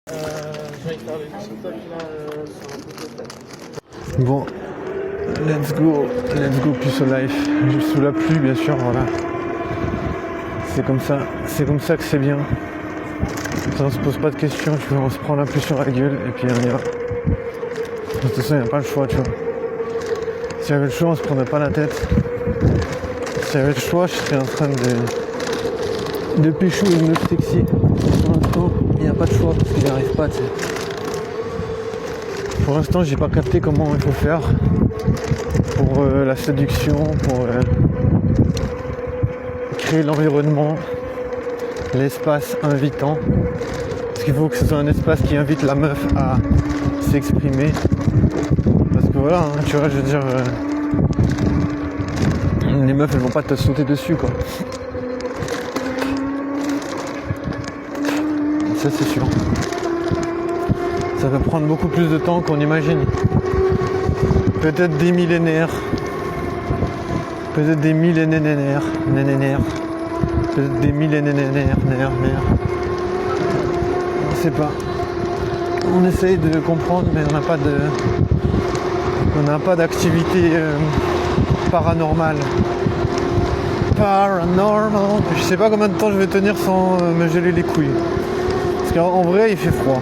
J'allais faire les petits tocs là sur un peu de tête. Bon, let's go Puceau Life. Sous la pluie bien sûr, voilà. C'est comme ça que c'est bien. Ça on se pose pas de questions, tu vois, on se prend la pluie sur la gueule et puis on y va. De toute façon il n'y a pas le choix, tu vois. S'il y avait le choix, on se prendrait pas la tête. S'il y avait le choix, je serais en train de pécho une meuf sexy. Pour l'instant, il n'y a pas de choix parce qu'il n'y arrive pas, tu sais. Pour l'instant, j'ai pas capté comment il faut faire pour la séduction, pour créer l'environnement, l'espace invitant. Parce qu'il faut que ce soit un espace qui invite la meuf à s'exprimer. Parce que voilà, hein, tu vois, je veux dire, les meufs, elles vont pas te sauter dessus, quoi. Ça, c'est sûr. Ça va prendre beaucoup plus de temps qu'on imagine. Peut-être des millénaires. Peut-être des millénaires. Peut-être des millénaires. On sait pas. On essaye de comprendre, mais on n'a pas d'activité paranormale. Je sais pas combien de temps je vais tenir sans me geler les couilles. Parce qu'en vrai, il fait froid.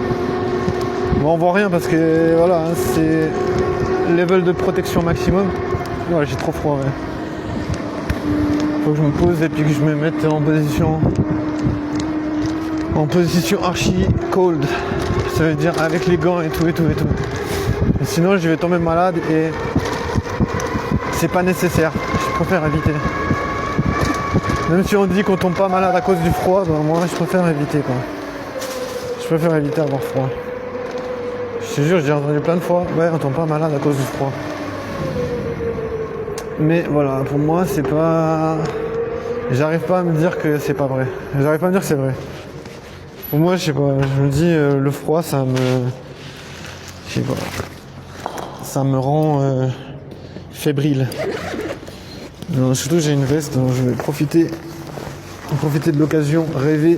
Bon, on voit rien parce que voilà, hein, c'est level de protection maximum. Ouais, j'ai trop froid. Ouais. Faut que je me pose et puis que je me mette en position archi cold. Ça veut dire avec les gants et tout. Et sinon, je vais tomber malade et c'est pas nécessaire. Je préfère éviter. Même si on dit qu'on tombe pas malade à cause du froid, ben moi, je préfère éviter, quoi. Je préfère éviter d'avoir froid. Je te jure, j'ai entendu plein de fois, ouais, on tombe pas malade à cause du froid. Mais voilà, pour moi, c'est pas... J'arrive pas à me dire que c'est pas vrai. J'arrive pas à me dire que c'est vrai. Pour moi, je sais pas, je me dis, le froid, ça me... Je sais pas. Ça me rend fébrile. Non, surtout, j'ai une veste, donc je vais profiter de l'occasion, rêver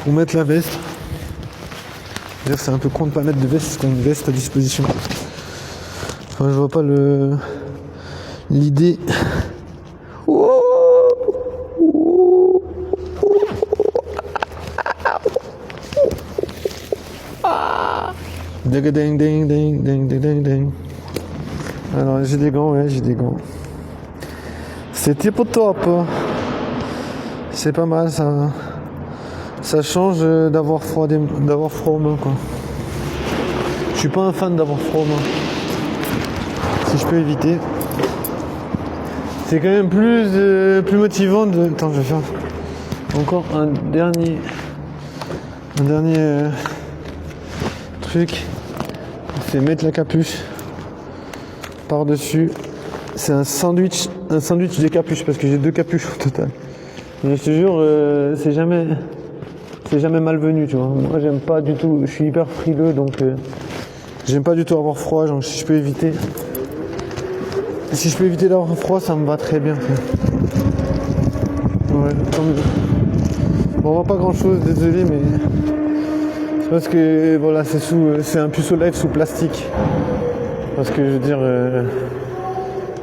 pour mettre la veste. D'ailleurs, c'est un peu con de pas mettre de veste, parce qu'on a une veste à disposition. Enfin, je vois pas l'idée. Ding ding. Alors, j'ai des gants, ouais, j'ai des gants. C'était pour top. C'est pas mal, ça. Ça change d'avoir froid aux mains, quoi. Je suis pas un fan d'avoir froid aux mains. Si je peux éviter. C'est quand même plus motivant de... Attends, je vais faire encore un dernier truc. C'est mettre la capuche par-dessus. C'est un sandwich de capuche parce que j'ai 2 capuches au total. Mais je te jure, c'est jamais malvenu, tu vois. Moi, j'aime pas du tout, je suis hyper frileux, donc j'aime pas du tout avoir froid. Donc si je peux éviter d'avoir froid, ça me va très bien. Ouais, tant mieux. Bon, on voit pas grand chose, désolé, mais c'est parce que voilà, c'est un Puceau Life sous plastique. Parce que je veux dire,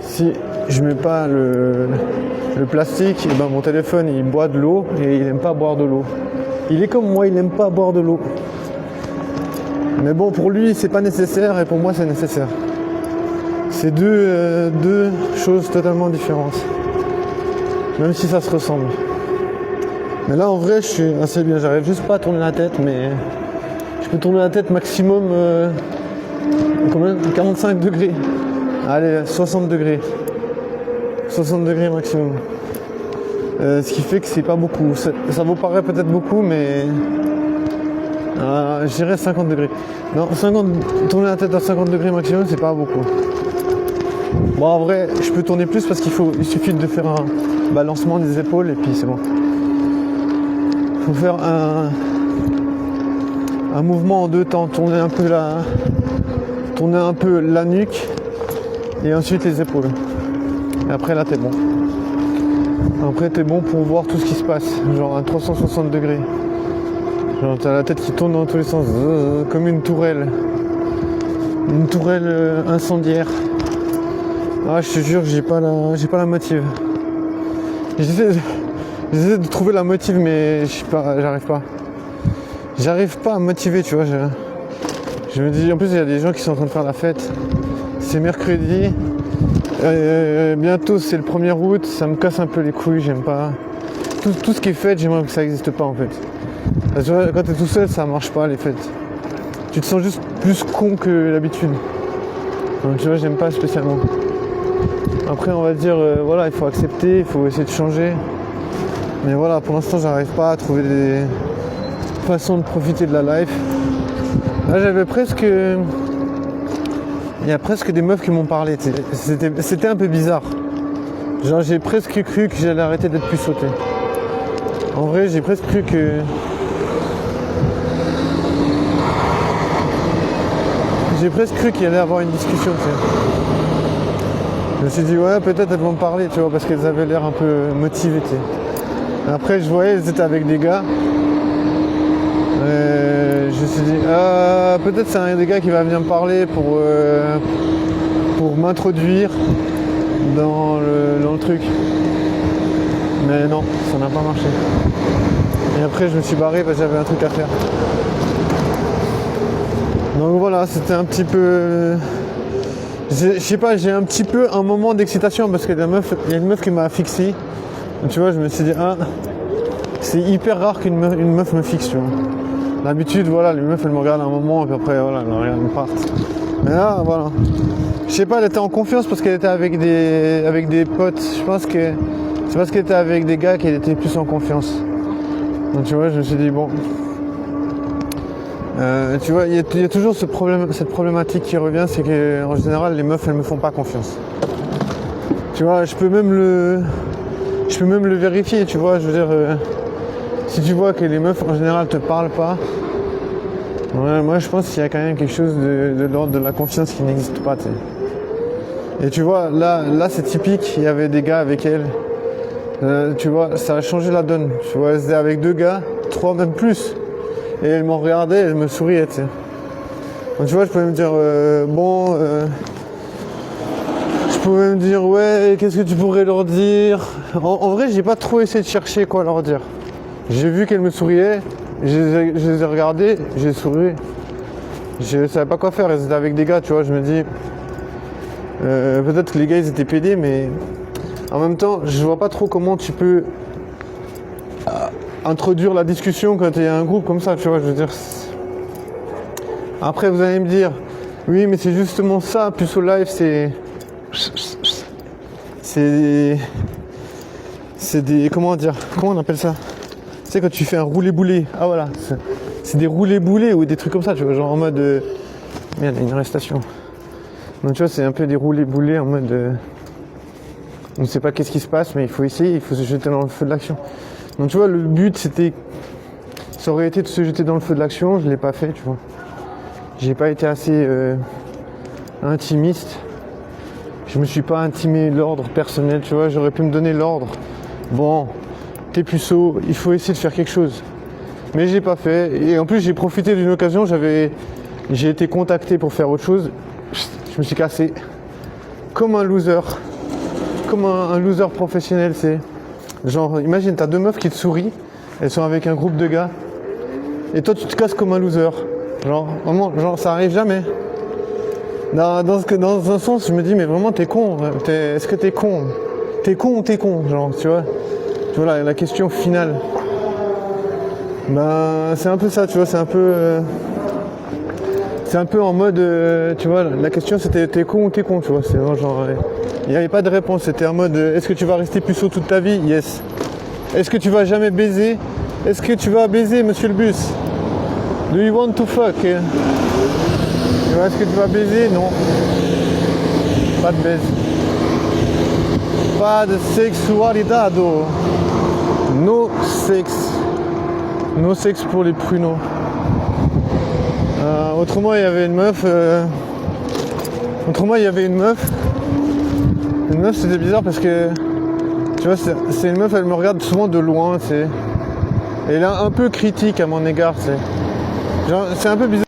si je mets pas le plastique, et ben mon téléphone il boit de l'eau et il aime pas boire de l'eau. Il est comme moi, il n'aime pas boire de l'eau. Mais bon, pour lui, c'est pas nécessaire et pour moi, c'est nécessaire. C'est deux choses totalement différentes. Même si ça se ressemble. Mais là, en vrai, je suis assez bien. J'arrive juste pas à tourner la tête, mais je peux tourner la tête maximum 45 degrés. Allez, 60 degrés. 60 degrés maximum. Ce qui fait que c'est pas beaucoup. Ça vous paraît peut-être beaucoup, mais je dirais 50 degrés. Non, tourner la tête à 50 degrés maximum, c'est pas beaucoup. Bon, en vrai, je peux tourner plus parce il suffit de faire un balancement des épaules et puis c'est bon. Il faut faire un mouvement en 2 temps. Tourner un peu la nuque et ensuite les épaules. Et après là, t'es bon. Après, t'es bon pour voir tout ce qui se passe, genre à 360 degrés. Genre t'as la tête qui tourne dans tous les sens, comme une tourelle. Une tourelle incendiaire. Ah, je te jure, j'ai pas la motive. J'essaie de trouver la motive, mais j'arrive pas. J'arrive pas à me motiver, tu vois. Je me dis, en plus, il y a des gens qui sont en train de faire la fête. C'est mercredi. Bientôt, c'est le 1er août. Ça me casse un peu les couilles, j'aime pas. Tout ce qui est fête, j'aimerais que ça n'existe pas, en fait. Parce que quand t'es tout seul, ça marche pas, les fêtes. Tu te sens juste plus con que d'habitude. Donc, tu vois, j'aime pas spécialement. Après, on va dire, voilà, il faut accepter, il faut essayer de changer. Mais voilà, pour l'instant, j'arrive pas à trouver des façons de profiter de la life. Là, il y a presque des meufs qui m'ont parlé. C'était un peu bizarre. Genre, j'ai presque cru que j'allais arrêter d'être plus sauté. En vrai, j'ai presque cru que... J'ai presque cru qu'il allait avoir une discussion, tu sais. Je me suis dit, ouais, peut-être elles vont me parler, tu vois, parce qu'elles avaient l'air un peu motivées, tu sais. Après, je voyais, elles étaient avec des gars. Je me suis dit, peut-être c'est un des gars qui va venir me parler pour m'introduire dans le truc. Mais non, ça n'a pas marché. Et après, je me suis barré parce que j'avais un truc à faire. Donc voilà, c'était un petit peu... Je sais pas, j'ai un petit peu un moment d'excitation parce qu'il y a une meuf qui m'a fixé. Donc, tu vois, je me suis dit, c'est hyper rare qu'une meuf me fixe, tu vois. D'habitude, voilà, les meufs, elles me regardent un moment et puis après, voilà, elles me partent. Mais là, voilà. Je sais pas, elle était en confiance parce qu'elle était avec des potes. Je pense que c'est parce qu'elle était avec des gars qu'elle était plus en confiance. Donc tu vois, je me suis dit, bon... tu vois, il y a toujours cette problématique qui revient, c'est qu'en général, les meufs, elles me font pas confiance. Tu vois, je peux même le vérifier, tu vois, je veux dire... si tu vois que les meufs, en général, te parlent pas... Ouais, moi, je pense qu'il y a quand même quelque chose de l'ordre de la confiance qui n'existe pas, tu sais. Et tu vois, là c'est typique, il y avait des gars avec elle. Tu vois, ça a changé la donne. Tu vois, elles étaient avec 2 gars, 3 même plus. Et elles m'ont regardé, elles me souriaient, tu sais. Donc tu vois, je pouvais me dire, je pouvais me dire, ouais, qu'est-ce que tu pourrais leur dire? En vrai, j'ai pas trop essayé de chercher quoi leur dire. J'ai vu qu'elles me souriaient, je les ai regardées, j'ai souri. Je savais pas quoi faire, elles étaient avec des gars, tu vois, je me dis... peut-être que les gars, ils étaient pédés, mais... En même temps, je vois pas trop comment tu peux... introduire la discussion quand il y a un groupe comme ça, tu vois, je veux dire. Après, vous allez me dire, oui, mais c'est justement ça, Puceau Live, c'est des, comment dire, comment on appelle ça? Tu sais, quand tu fais un roulé-boulé, ah voilà, c'est des roulés-boulés ou des trucs comme ça, tu vois, genre en mode, merde, il y a une arrestation. Donc tu vois, c'est un peu des roulés-boulés en mode, on ne sait pas qu'est-ce qui se passe, mais il faut essayer, il faut se jeter dans le feu de l'action. Donc tu vois, le but ça aurait été de se jeter dans le feu de l'action, je l'ai pas fait, tu vois. J'ai pas été assez intimiste. Je me suis pas intimé l'ordre personnel, tu vois, j'aurais pu me donner l'ordre. Bon, t'es puceau, il faut essayer de faire quelque chose. Mais j'ai pas fait. Et en plus j'ai profité d'une occasion, j'ai été contacté pour faire autre chose. Je me suis cassé. Comme un loser. Comme un loser professionnel, c'est. Genre, imagine, t'as 2 meufs qui te sourient, elles sont avec un groupe de gars, et toi tu te casses comme un loser. Genre, vraiment, genre, ça arrive jamais. Dans un sens, je me dis, mais vraiment, t'es con. Est-ce que t'es con? T'es con ou t'es con? Genre, tu vois la question finale. Ben, c'est un peu ça, tu vois, c'est un peu en mode, tu vois, la question c'était t'es con ou t'es con, tu vois, c'est genre, il n'y avait pas de réponse, c'était en mode, est-ce que tu vas rester puceau toute ta vie? Yes. Est-ce que tu vas jamais baiser? Est-ce que tu vas baiser, monsieur le bus? Do you want to fuck? Est-ce que tu vas baiser? Non. Pas de baise. Pas de sexualidado. No sexe. No sexe pour les pruneaux. Autrement, il y avait une meuf. Une meuf, c'était bizarre parce que, tu vois, c'est une meuf, elle me regarde souvent de loin, tu sais. Et là, un peu critique à mon égard, c'est un peu bizarre.